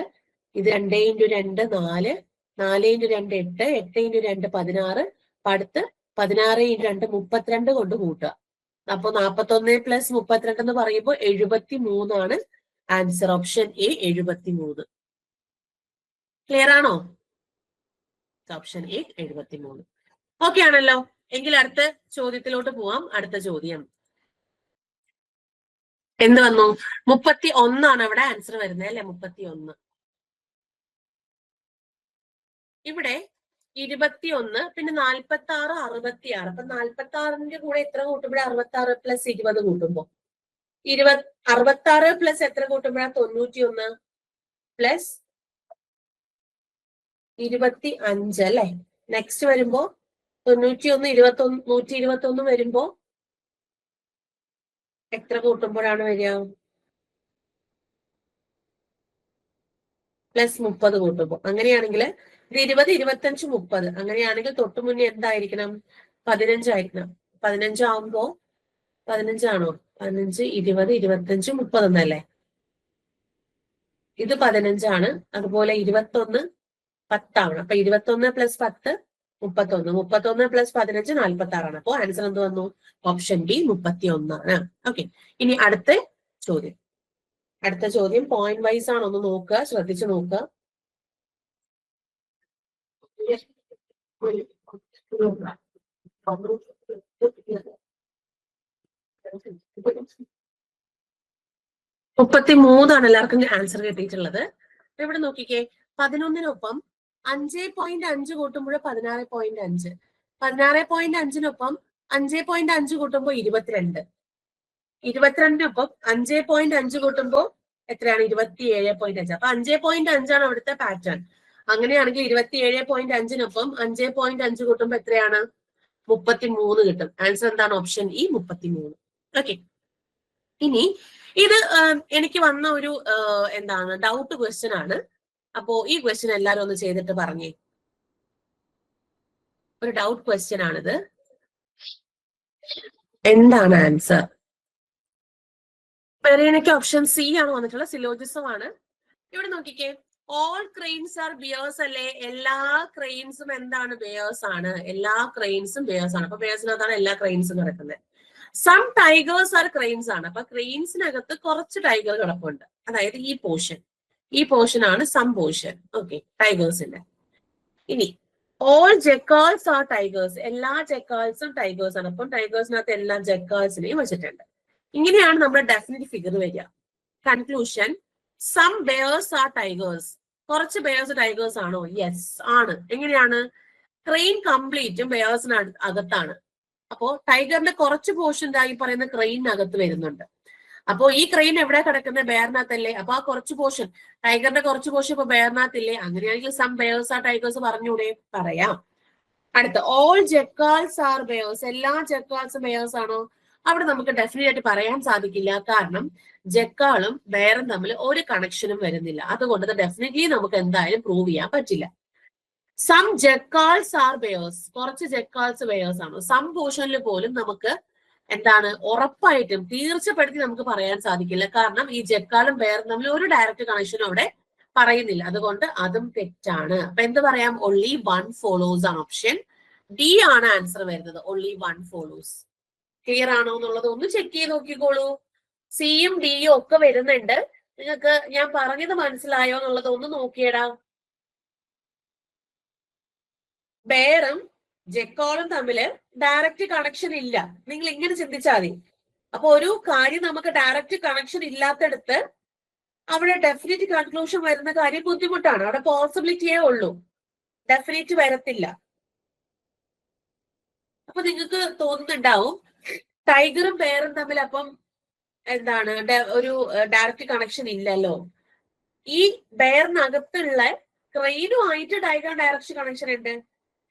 S1: ഇത് 2 × 2 4, 4 × 2 8, 8 × 2 16, അടുത്ത് 16 × 2 32 കൊണ്ട് കൂട്ടുക. അപ്പൊ 41 + 32 എന്ന് പറയുമ്പോൾ 73 ആണ് ആൻസർ. Option A 73. ക്ലിയർ ആണോ? Option A 73. ഓക്കെ ആണല്ലോ? എങ്കിൽ അടുത്ത ചോദ്യത്തിലോട്ട് പോവാം. അടുത്ത ചോദ്യം എന്ത് വന്നു? 31 ആണ് അവിടെ ആൻസർ വരുന്നത് അല്ലെ? 31. ഇവിടെ 21, പിന്നെ 46, 66. അപ്പൊ 46ന്റെ കൂടെ എത്ര കൂട്ടുമ്പോഴാ? 66 + 20 കൂട്ടുമ്പോ 66 + എത്ര കൂട്ടുമ്പോഴാ? 91 + 25 അല്ലെ? നെക്സ്റ്റ് വരുമ്പോ 91, 21, 121 വരുമ്പോ എത്ര കൂട്ടുമ്പോഴാണ് വരിക? +30 കൂട്ടുമ്പോ. അങ്ങനെയാണെങ്കിൽ ഇത് 20, 25, 30. അങ്ങനെയാണെങ്കിൽ തൊട്ടു മുന്നേ എന്തായിരിക്കണം? 15 ആയിരിക്കണം. 15 ആവുമ്പോ 15 ആണോ? 15, 20, 25, 30 എന്നല്ലേ? ഇത് 15 ആണ്. അതുപോലെ 21 10 ആവണം. അപ്പൊ 21 + 10 31. 31 + 15 46 ആണ്. അപ്പൊ ആൻസർ എന്ത് വന്നു? ഓപ്ഷൻ ബി 31 ആണ്. ഓക്കെ, ഇനി അടുത്ത ചോദ്യം. അടുത്ത ചോദ്യം പോയിന്റ് വൈസ് ആണ്. ഒന്ന് നോക്കുക, ശ്രദ്ധിച്ചു നോക്കുക. ആണ് എല്ലാവർക്കും ആൻസർ കിട്ടിയിട്ടുള്ളത്. ഇവിടെ നോക്കിക്കേ, 11നൊപ്പം 5.5 കൂട്ടുമ്പോൾ 16.5. 16.5നൊപ്പം 5.5 കൂട്ടുമ്പോൾ 22. 22നൊപ്പം 5.5 കൂട്ടുമ്പോൾ എത്രയാണ്? 27.5. അപ്പൊ 5.5 ആണ് അവിടുത്തെ പാറ്റേൺ. അങ്ങനെയാണെങ്കിൽ 27.5നൊപ്പം 5.5 കൂട്ടുമ്പോൾ എത്രയാണ്? 33 കിട്ടും. ആൻസർ എന്താണ്? Option E 33. ഓക്കെ, ഇനി ഇത് എനിക്ക് വന്ന ഒരു എന്താണ് ഡൗട്ട് ക്വസ്റ്റ്യൻ ആണ്. അപ്പോ ഈ ക്വസ്റ്റ്യൻ എല്ലാരും ഒന്ന് ചെയ്തിട്ട് പറഞ്ഞേ. ഒരു ഡൗട്ട് ക്വസ്റ്റ്യൻ ആണിത്. എന്താണ് ആൻസർ? എനിക്ക് ഓപ്ഷൻ സി ആണ് വന്നിട്ടുള്ള സിലോജിസം ആണ്. ഇവിടെ നോക്കിക്കേ, ഓൾ ക്രെയിൻസ് ആർ ബിയേഴ്സ് അല്ലെ? എല്ലാ ക്രെയിൻസും എന്താണ്? ബിയേഴ്സ് ആണ്. എല്ലാ ക്രെയിൻസും ബിയേഴ്സ് ആണ്. അപ്പൊ ബിയേഴ്സിനകത്താണ് എല്ലാ ക്രെയിൻസും കിടക്കുന്നത്. സം ടൈഗേഴ്സ് ആർ ക്രെയിൻസ് ആണ്. അപ്പൊ ക്രെയിൻസിനകത്ത് കുറച്ച് ടൈഗർ കിടപ്പുണ്ട്. അതായത് ഈ പോർഷൻ ആണ് സം പോർഷൻ. ഓക്കെ, ടൈഗേഴ്സിന്റെ. ഇനി ഓൾ ജെക്കാൾസ് ആർ ടൈഗേഴ്സ്. എല്ലാ ജെക്കാൾസും ടൈഗേഴ്സ് ആണ്. അപ്പം ടൈഗേഴ്സിനകത്ത് എല്ലാ ജെക്കാൾസിനെയും വെച്ചിട്ടുണ്ട്. ഇങ്ങനെയാണ് നമ്മുടെ ഡെഫിനിറ്റ് ഫിഗർ വരിക. Conclusion, some bears are tigers. കുറച്ച് ബെയേഴ്സ് ടൈഗേഴ്സ് ആണോ? യെസ് ആണ്. എങ്ങനെയാണ്? ക്രെയിൻ കംപ്ലീറ്റും ബെയേഴ്സിന് അകത്താണ്. അപ്പോ ടൈഗറിന്റെ കുറച്ച് പോർഷൻ ഈ പറയുന്ന ക്രെയിനകത്ത് വരുന്നുണ്ട്. അപ്പോ ഈ ക്രെയിൻ എവിടെ കിടക്കുന്നത്? ബെയറിനകത്തല്ലേ? അപ്പൊ ആ കുറച്ച് പോർഷൻ, ടൈഗറിന്റെ കുറച്ച് പോർഷൻ ഇപ്പൊ ബെയറിനകത്തില്ലേ? അങ്ങനെയാണെങ്കിൽ സം ബെയേഴ്സ് ആർ ടൈഗേഴ്സ് പറഞ്ഞൂടെ? പറയാം. അടുത്ത, ഓൾ ജെക്കാൾസ് ആർ ബെയേഴ്സ്. എല്ലാ ജെക്കാൾസും ബെയേഴ്സ് ആണോ? അവിടെ നമുക്ക് ഡെഫിനറ്റ് ആയിട്ട് പറയാൻ സാധിക്കില്ല. കാരണം ജക്കാളും ബെയറും തമ്മിൽ ഒരു കണക്ഷനും വരുന്നില്ല. അതുകൊണ്ട് ഡെഫിനറ്റ്ലി നമുക്ക് എന്തായാലും പ്രൂവ് ചെയ്യാൻ പറ്റില്ല. സം ജക്കാൾസ് ആർ ബെയേഴ്സ്, കുറച്ച് ജക്കാൾസ് ബെയേഴ്സ് ആണ്. സം പോർഷനിൽ പോലും നമുക്ക് എന്താണ് ഉറപ്പായിട്ടും തീർച്ചപ്പെടുത്തി നമുക്ക് പറയാൻ സാധിക്കില്ല. കാരണം ഈ ജക്കാളും ബെയറും തമ്മിൽ ഒരു ഡയറക്റ്റ് കണക്ഷനും അവിടെ പറയുന്നില്ല. അതുകൊണ്ട് അതും തെറ്റാണ്. അപ്പൊ എന്ത് പറയാം? ഓൺലി വൺ ഫോളോസ് ആണ് ഓപ്ഷൻ ഡി ആണ് ആൻസർ വരുന്നത്. Only one follows. ക്ലിയർ ആണോ എന്നുള്ളത് ഒന്ന് ചെക്ക് ചെയ്ത് നോക്കിക്കോളൂ. സിയും ഡിയും ഒക്കെ വരുന്നുണ്ട്. നിങ്ങൾക്ക് ഞാൻ പറഞ്ഞത് മനസ്സിലായോ എന്നുള്ളത് ഒന്ന് നോക്കിയടാ. ബെയറും ജെക്കോളും തമ്മിൽ ഡയറക്റ്റ് കണക്ഷൻ ഇല്ല. നിങ്ങൾ ഇങ്ങനെ ചിന്തിച്ചാൽ മതി. അപ്പൊ ഒരു കാര്യം നമുക്ക് ഡയറക്റ്റ് കണക്ഷൻ ഇല്ലാത്തടത്ത് അവിടെ ഡെഫിനിറ്റ് കൺക്ലൂഷൻ വരുന്ന കാര്യം ബുദ്ധിമുട്ടാണ്. അവിടെ പോസിബിലിറ്റിയേ ഉള്ളൂ, ഡെഫിനിറ്റ് വരത്തില്ല. അപ്പൊ നിങ്ങൾക്ക് തോന്നുന്നുണ്ടാവും ടൈഗറും ബെയറും തമ്മിൽ അപ്പം എന്താണ് ഒരു ഡയറക്റ്റ് കണക്ഷൻ ഇല്ലല്ലോ. ഈ ബെയറിനകത്തുള്ള ക്രെയിനുമായിട്ട് ടൈഗർ ഡയറക്റ്റ് കണക്ഷൻ ഉണ്ട്.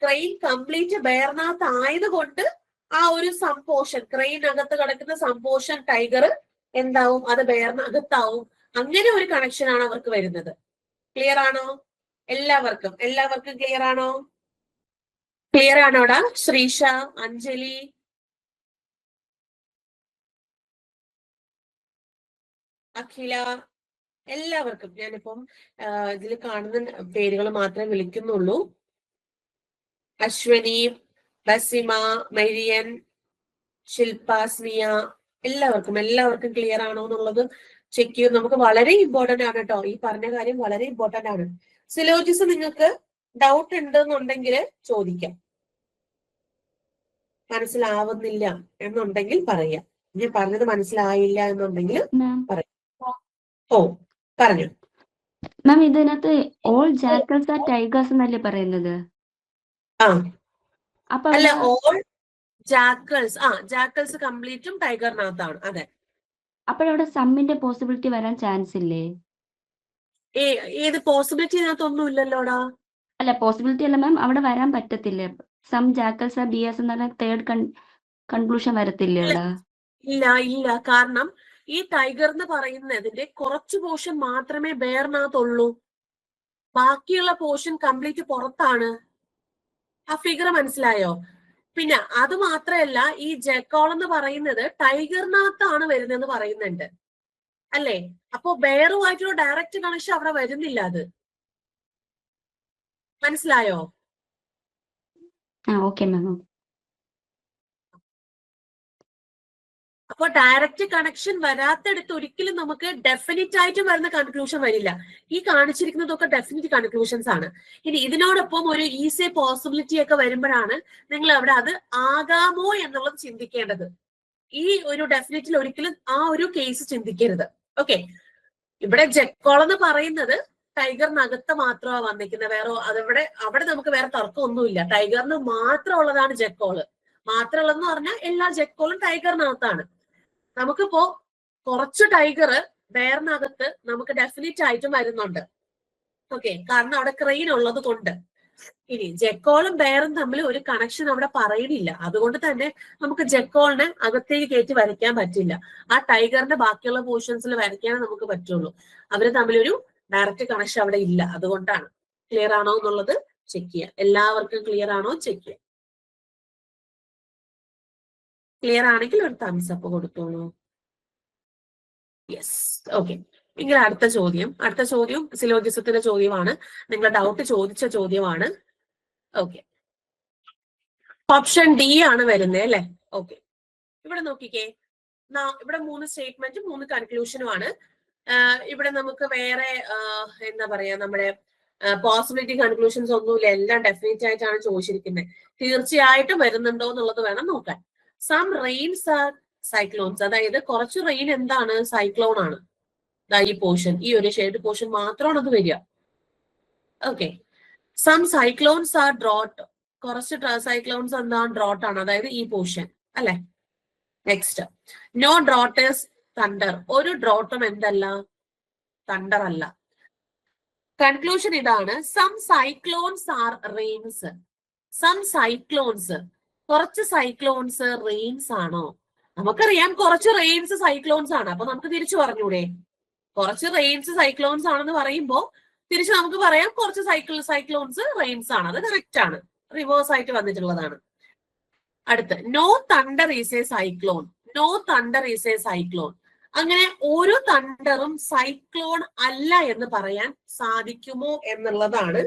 S1: ക്രെയിൻ കംപ്ലീറ്റ് ബെയറിനകത്ത് ആയതുകൊണ്ട് ആ ഒരു സംപോഷൻ, ക്രെയിനകത്ത് കിടക്കുന്ന സംപോഷൻ ടൈഗർ എന്താവും? അത് ബെയറിനകത്താവും. അങ്ങനെ ഒരു കണക്ഷൻ ആണ് അവർക്ക് വരുന്നത്. ക്ലിയർ ആണോ? എല്ലാവർക്കും ക്ലിയർ ആണോ? ക്ലിയർ ആണോടാ? ശ്രീഷ, അഞ്ജലി, അഖില, എല്ലാവർക്കും ഞാനിപ്പം ഇതിൽ കാണുന്ന പേരുകൾ മാത്രമേ വിളിക്കുന്നുള്ളൂ. അശ്വനി, ബസിമ, മരിയൻ, ശില്പ, സ്മിയ, എല്ലാവർക്കും ക്ലിയർ ആണോ എന്നുള്ളത് ചെക്ക് ചെയ്ത് നമുക്ക് വളരെ ഇമ്പോർട്ടന്റ് ആണ് കേട്ടോ. ഈ പറഞ്ഞ കാര്യം വളരെ ഇമ്പോർട്ടന്റ് ആണ്. സിലോജിസ് നിങ്ങൾക്ക് ഡൗട്ട് ഉണ്ടെന്നുണ്ടെങ്കിൽ ചോദിക്കാം. മനസ്സിലാവുന്നില്ല എന്നുണ്ടെങ്കിൽ പറയാം. ഞാൻ പറഞ്ഞത് മനസ്സിലായില്ല എന്നുണ്ടെങ്കിൽ പറയാം. ഓ പറഞ്ഞു
S2: മാം. ഇതിനകത്ത് ഓൾ ജാക്കൽസ് ആർ ടൈഗേഴ്സ് എന്നല്ലേ പറയുന്നത്?
S1: ആ അല്ല, ഓൾ ജാക്കൽസ്, ജാക്കൽസ് കംപ്ലീറ്റും ടൈഗറിനകത്താണ്. അതെ.
S2: അപ്പോഴവിടെ സമ്മിന്റെ പോസിബിലിറ്റി വരാൻ ചാൻസ് ഇല്ലേ?
S1: ഏത് പോസിബിലിറ്റി ഇതിനകത്തൊന്നും ഇല്ലല്ലോടാ.
S2: അല്ല, പോസിബിലിറ്റി അല്ല മാം, അവിടെ വരാൻ പറ്റത്തില്ല. സം ജാക്കൽസ് ആർ ബിയേഴ്സ് എന്ന തേർഡ് കൺക്ലൂഷൻ വരത്തില്ലേ അവിടെ?
S1: ഇല്ല. കാരണം ഈ ടൈഗർ എന്ന് പറയുന്നതിന്റെ കുറച്ച് പോർഷൻ മാത്രമേ ബെയറിനകത്തുള്ളൂ. ബാക്കിയുള്ള പോർഷൻ കംപ്ലീറ്റ് പുറത്താണ്. ആ ഫിഗർ മനസ്സിലായോ? പിന്നെ അത് മാത്രമല്ല, ഈ ജെക്കോൾ എന്ന് പറയുന്നത് ടൈഗറിനകത്താണ് വരുന്നതെന്ന് പറയുന്നുണ്ട് അല്ലേ? അപ്പോ ബെയറുമായിട്ടുള്ള ഡയറക്റ്റ് കണക്ഷൻ അവിടെ വരുന്നില്ല. അത് മനസ്സിലായോ?
S2: Okay ma'am.
S1: അപ്പൊ ഡയറക്റ്റ് കണക്ഷൻ വരാത്തടുത്ത് ഒരിക്കലും നമുക്ക് ഡെഫിനിറ്റ് ആയിട്ട് വരുന്ന കൺക്ലൂഷൻ വരില്ല. ഈ കാണിച്ചിരിക്കുന്നതൊക്കെ ഡെഫിനിറ്റ് കൺക്ലൂഷൻസ് ആണ്. ഇനി ഇതിനോടൊപ്പം ഒരു ഈസി പോസിബിലിറ്റി ഒക്കെ വരുമ്പോഴാണ് നിങ്ങൾ അവിടെ അത് ആകാമോ എന്നുള്ളത് ചിന്തിക്കേണ്ടത്. ഈ ഒരു ഡെഫിനിറ്റിൽ ഒരിക്കലും ആ ഒരു കേസ് ചിന്തിക്കരുത്. ഓക്കെ. ഇവിടെ ജെക്കോൾ എന്ന് പറയുന്നത് ടൈഗറിനകത്ത് മാത്രമാണ് വന്നിരിക്കുന്നത്. അവിടെ നമുക്ക് വേറെ തർക്കമൊന്നുമില്ല. ടൈഗറിന് മാത്രമുള്ളതാണ് ജെക്കോള്. മാത്രമുള്ളതെന്ന് പറഞ്ഞാൽ എല്ലാ ജെക്കോളും ടൈഗറിനകത്താണ്. നമുക്കിപ്പോ കുറച്ച് ടൈഗർ ബെയറിനകത്ത് നമുക്ക് ഡെഫിനിറ്റ് ആയിട്ടും വരുന്നുണ്ട്. ഓക്കെ, കാരണം അവിടെ ക്രെയിൻ ഉള്ളത് കൊണ്ട്. ഇനി ജെക്കോളും ബെയറും തമ്മിൽ ഒരു കണക്ഷൻ അവിടെ പറയുന്നില്ല. അതുകൊണ്ട് തന്നെ നമുക്ക് ജെക്കോളിനെ അകത്തേക്ക് കയറ്റി വരയ്ക്കാൻ പറ്റില്ല. ആ ടൈഗറിന്റെ ബാക്കിയുള്ള പോർഷൻസിൽ വരയ്ക്കാനേ നമുക്ക് പറ്റുള്ളൂ. അവര് തമ്മിലൊരു ഡയറക്റ്റ് കണക്ഷൻ അവിടെ ഇല്ല. അതുകൊണ്ടാണ്. ക്ലിയർ ആണോ എന്നുള്ളത് ചെക്ക് ചെയ്യാം. എല്ലാവർക്കും ക്ലിയർ ആണോ ചെക്ക് ചെയ്യാം. ക്ലിയർ ആണെങ്കിൽ ഒരു തംസ് അപ്പ് കൊടുത്തോളൂ. Yes, okay. എങ്കിൽ അടുത്ത ചോദ്യം സിലോജിസത്തിന്റെ ചോദ്യമാണ്. നിങ്ങളുടെ ഡൗട്ട് ചോദിച്ച ചോദ്യമാണ്. ഓക്കെ, ഓപ്ഷൻ ഡി ആണ് വരുന്നത് അല്ലെ? ഓക്കെ, ഇവിടെ നോക്കിക്കേ. ഇവിടെ 3 സ്റ്റേറ്റ്മെന്റും 3 കൺക്ലൂഷനുമാണ്. ഇവിടെ നമുക്ക് വേറെ എന്താ പറയാ, നമ്മുടെ പോസിബിലിറ്റി കൺക്ലൂഷൻസ് ഒന്നുമില്ല. എല്ലാം ഡെഫിനറ്റ് ആയിട്ടാണ് ചോദിച്ചിരിക്കുന്നത്. തീർച്ചയായിട്ടും വരുന്നുണ്ടോ എന്നുള്ളത് വേണം നോക്കാൻ. സം റെയിൻസ് ആർ സൈക്ലോൺസ്, അതായത് കുറച്ച് റെയിൻ എന്താണ്? സൈക്ലോൺ ആണ്. ഈ പോർഷൻ, ഈ ഒരു ഷെയ്ഡ് പോർഷൻ മാത്രമാണ് അത് വരിക. Okay. Some cyclones are drought, കുറച്ച് സൈക്ലോൺസ് എന്താണ്? ഡ്രോട്ട് ആണ്, അതായത് ഈ പോർഷൻ അല്ലെ? Next, no drought is thunder, ഒരു ഡ്രോട്ടും എന്തല്ല? തണ്ടർ അല്ല. കൺക്ലൂഷൻ ഇതാണ്, some cyclones are rains. Some cyclones, കുറച്ച് സൈക്ലോൺസ് റെയിൻസ് ആണോ? നമുക്കറിയാം കുറച്ച് റെയിൻസ് സൈക്ലോൺസ് ആണ്. അപ്പൊ നമുക്ക് തിരിച്ചു പറഞ്ഞൂടെ? കുറച്ച് റെയിൻസ് സൈക്ലോൺസ് ആണെന്ന് പറയുമ്പോൾ തിരിച്ച് നമുക്ക് പറയാം കുറച്ച് സൈക്ലോൺസ് റെയിൻസ് ആണ്. അത് കറക്റ്റ് ആണ്, റിവേഴ്സ് ആയിട്ട് വന്നിട്ടുള്ളതാണ്. അടുത്ത് no thunder is a cyclone. No thunder is a cyclone. അങ്ങനെ ഒരു തണ്ടറും സൈക്ലോൺ അല്ല എന്ന് പറയാൻ സാധിക്കുമോ എന്നുള്ളതാണ്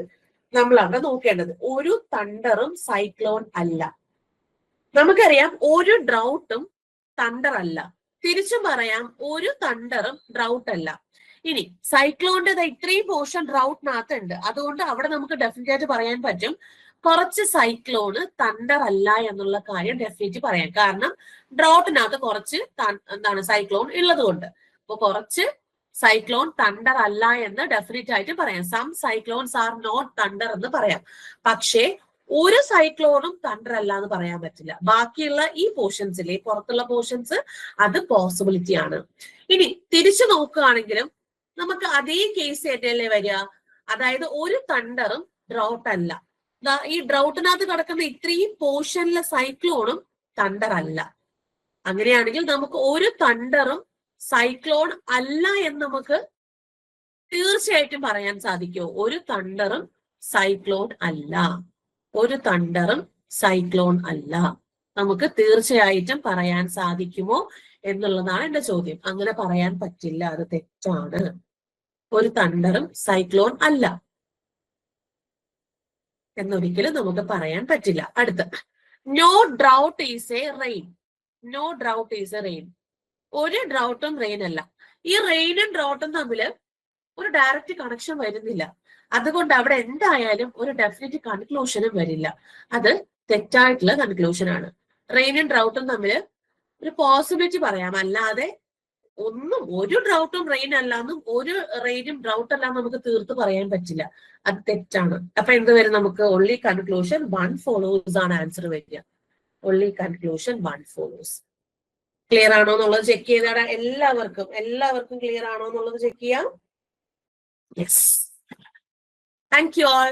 S1: നമ്മൾ അവിടെ നോക്കേണ്ടത്. ഒരു തണ്ടറും സൈക്ലോൺ അല്ല. നമുക്കറിയാം ഒരു ഡ്രൗട്ടും തണ്ടർ അല്ല. തിരിച്ചും പറയാം ഒരു തണ്ടറും ഡ്രൗട്ട് അല്ല. ഇനി സൈക്ലോണിന്റെ ഇത്രയും പോർഷൻ ഡ്രൗട്ടിനകത്ത് ഉണ്ട്. അതുകൊണ്ട് അവിടെ നമുക്ക് ഡെഫിനറ്റ് ആയിട്ട് പറയാൻ പറ്റും കുറച്ച് സൈക്ലോണ് തണ്ടർ അല്ല എന്നുള്ള കാര്യം ഡെഫിനറ്റ് പറയാം. കാരണം ഡ്രൗട്ടിനകത്ത് കുറച്ച് എന്താണ് സൈക്ലോൺ ഉള്ളത് കൊണ്ട്. അപ്പൊ കുറച്ച് സൈക്ലോൺ തണ്ടർ അല്ല എന്ന് ഡെഫിനറ്റ് ആയിട്ട് പറയാം. Some cyclones are not thunder എന്ന് പറയാം. പക്ഷേ ഒരു സൈക്ലോണും തണ്ടർ അല്ല എന്ന് പറയാൻ പറ്റില്ല. ബാക്കിയുള്ള ഈ പോർഷൻസിലെ പുറത്തുള്ള പോർഷൻസ് അത് പോസിബിലിറ്റി ആണ്. ഇനി തിരിച്ചു നോക്കുകയാണെങ്കിലും നമുക്ക് അതേ കേസ് ആയിട്ടല്ലേ വരിക. അതായത് ഒരു തണ്ടറും ഡ്രൗട്ട് അല്ല. ഈ ഡ്രൗട്ടിനകത്ത് കിടക്കുന്ന ഇത്രയും പോർഷനിലെ സൈക്ലോണും തണ്ടർ അല്ല. അങ്ങനെയാണെങ്കിൽ നമുക്ക് ഒരു തണ്ടറും സൈക്ലോൺ അല്ല എന്ന് നമുക്ക് തീർച്ചയായിട്ടും പറയാൻ സാധിക്കുമോ? ഒരു തണ്ടറും സൈക്ലോൺ അല്ല. ഒരു തണ്ടറും സൈക്ലോൺ അല്ല. നമുക്ക് തീർച്ചയായിട്ടും പറയാൻ സാധിക്കുമോ എന്നുള്ളതാണ് എന്റെ ചോദ്യം. അങ്ങനെ പറയാൻ പറ്റില്ല, അത് തെറ്റാണ്. ഒരു തണ്ടറും സൈക്ലോൺ അല്ല എന്നൊരിക്കലും നമുക്ക് പറയാൻ പറ്റില്ല. അടുത്ത് no drought is a rain. No drought is a rain. ഒരു ഡ്രൗട്ടും റെയിൻ അല്ല. ഈ റെയിനും ഡ്രൗട്ടും തമ്മിൽ ഒരു ഡയറക്റ്റ് കണക്ഷൻ വരുന്നില്ല. അതുകൊണ്ട് അവിടെ എന്തായാലും ഒരു ഡെഫിനറ്റ് കൺക്ലൂഷനും വരില്ല. അത് തെറ്റായിട്ടുള്ള കൺക്ലൂഷൻ ആണ്. റെയിനും ഡ്രൗട്ടും തമ്മിൽ ഒരു പോസിബിലിറ്റി പറയാം, അല്ലാതെ ഒരു ഡ്രൗട്ടും റെയിൻ അല്ലാന്നും ഒരു റെയിനും ഡ്രൗട്ട് അല്ലാന്ന് നമുക്ക് തീർത്ത് പറയാൻ പറ്റില്ല. അത് തെറ്റാണ്. അപ്പൊ എന്ത് വരും? നമുക്ക് ഒൺലി കൺക്ലൂഷൻ 1 follows ആണ് ആൻസർ വരിക. Only conclusion 1 follows. ക്ലിയർ ആണോ എന്നുള്ളത് ചെക്ക് ചെയ്താൽ എല്ലാവർക്കും ക്ലിയർ ആണോ എന്നുള്ളത് ചെക്ക് ചെയ്യാം. യെസ്. Thank you all.